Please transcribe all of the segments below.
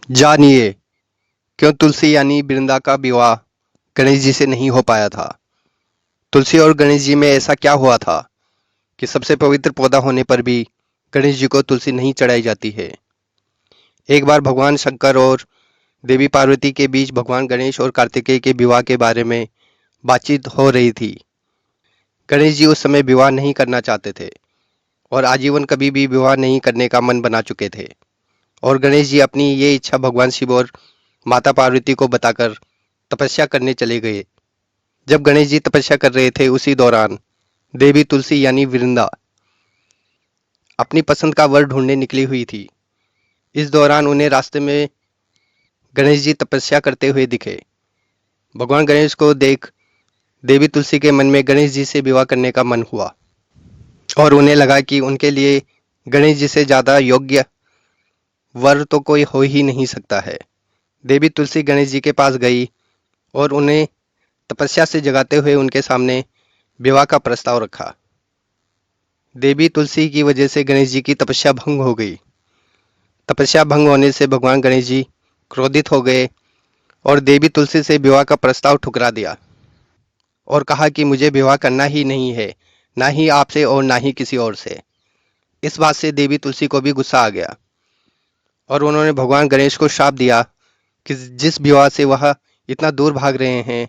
जानिए क्यों तुलसी यानी वृंदा का विवाह गणेश जी से नहीं हो पाया था। तुलसी और गणेश जी में ऐसा क्या हुआ था कि सबसे पवित्र पौधा होने पर भी गणेश जी को तुलसी नहीं चढ़ाई जाती है। एक बार भगवान शंकर और देवी पार्वती के बीच भगवान गणेश और कार्तिकेय के विवाह के बारे में बातचीत हो रही थी। गणेश जी उस समय विवाह नहीं करना चाहते थे और आजीवन कभी भी विवाह नहीं करने का मन बना चुके थे। और गणेश जी अपनी ये इच्छा भगवान शिव और माता पार्वती को बताकर तपस्या करने चले गए। जब गणेश जी तपस्या कर रहे थे उसी दौरान देवी तुलसी यानी वृंदा अपनी पसंद का वर ढूंढने निकली हुई थी। इस दौरान उन्हें रास्ते में गणेश जी तपस्या करते हुए दिखे। भगवान गणेश को देख देवी तुलसी के मन में गणेश जी से विवाह करने का मन हुआ और उन्हें लगा कि उनके लिए गणेश जी से ज़्यादा योग्य वर तो कोई हो ही नहीं सकता है। देवी तुलसी गणेश जी के पास गई और उन्हें तपस्या से जगाते हुए उनके सामने विवाह का प्रस्ताव रखा। देवी तुलसी की वजह से गणेश जी की तपस्या भंग हो गई। तपस्या भंग होने से भगवान गणेश जी क्रोधित हो गए और देवी तुलसी से विवाह का प्रस्ताव ठुकरा दिया और कहा कि मुझे विवाह करना ही नहीं है, ना ही आपसे और ना ही किसी और से। इस बात से देवी तुलसी को भी गुस्सा आ गया और उन्होंने भगवान गणेश को श्राप दिया कि जिस विवाह से वह इतना दूर भाग रहे हैं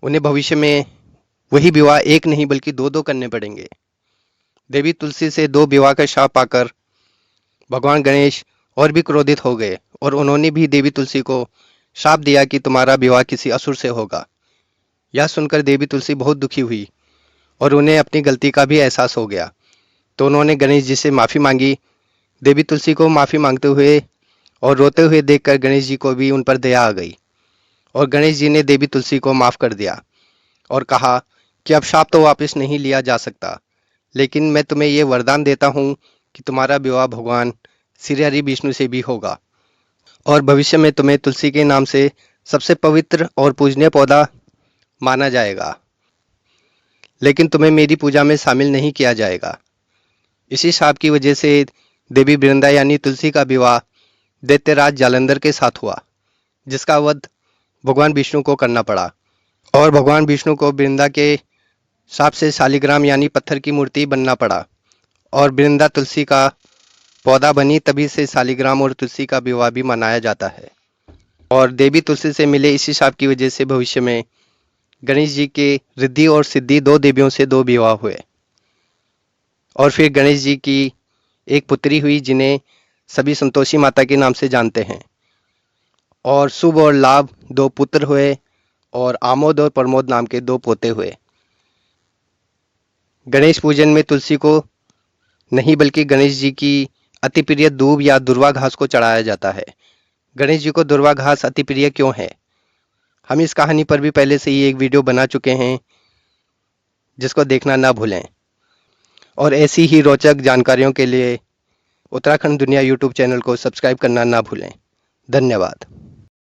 उन्हें भविष्य में वही विवाह एक नहीं बल्कि दो दो करने पड़ेंगे। देवी तुलसी से दो विवाह का श्राप पाकर भगवान गणेश और भी क्रोधित हो गए और उन्होंने भी देवी तुलसी को श्राप दिया कि तुम्हारा विवाह किसी असुर से होगा। यह सुनकर देवी तुलसी बहुत दुखी हुई और उन्हें अपनी गलती का भी एहसास हो गया, तो उन्होंने गणेश जी से माफ़ी मांगी। देवी तुलसी को माफ़ी मांगते हुए और रोते हुए देखकर गणेश जी को भी उन पर दया आ गई और गणेश जी ने देवी तुलसी को माफ़ कर दिया और कहा कि अब श्राप तो वापस नहीं लिया जा सकता, लेकिन मैं तुम्हें ये वरदान देता हूँ कि तुम्हारा विवाह भगवान श्री हरि विष्णु से भी होगा और भविष्य में तुम्हें तुलसी के नाम से सबसे पवित्र और पूजनीय पौधा माना जाएगा, लेकिन तुम्हें मेरी पूजा में शामिल नहीं किया जाएगा। इसी शाप की वजह से देवी वृंदा यानी तुलसी का विवाह दैत्यराज जालंधर के साथ हुआ, जिसका वध भगवान विष्णु को करना पड़ा और भगवान विष्णु को वृंदा के शाप से शालिग्राम यानी पत्थर की मूर्ति बनना पड़ा और वृंदा तुलसी का पौधा बनी। तभी से शालिग्राम और तुलसी का विवाह भी मनाया जाता है और देवी तुलसी से मिले इसी शाप की वजह से भविष्य में गणेश जी के रिद्धि और सिद्धि दो देवियों से दो विवाह हुए और फिर गणेश जी की एक पुत्री हुई जिन्हें सभी संतोषी माता के नाम से जानते हैं और शुभ और लाभ दो पुत्र हुए और आमोद और प्रमोद नाम के दो पोते हुए। गणेश पूजन में तुलसी को नहीं बल्कि गणेश जी की अति प्रिय दूब या दुर्वा घास को चढ़ाया जाता है। गणेश जी को दुर्वा घास अति प्रिय क्यों है, हम इस कहानी पर भी पहले से ही एक वीडियो बना चुके हैं, जिसको देखना ना भूलें। और ऐसी ही रोचक जानकारियों के लिए उत्तराखंड दुनिया यूट्यूब चैनल को सब्सक्राइब करना ना भूलें। धन्यवाद।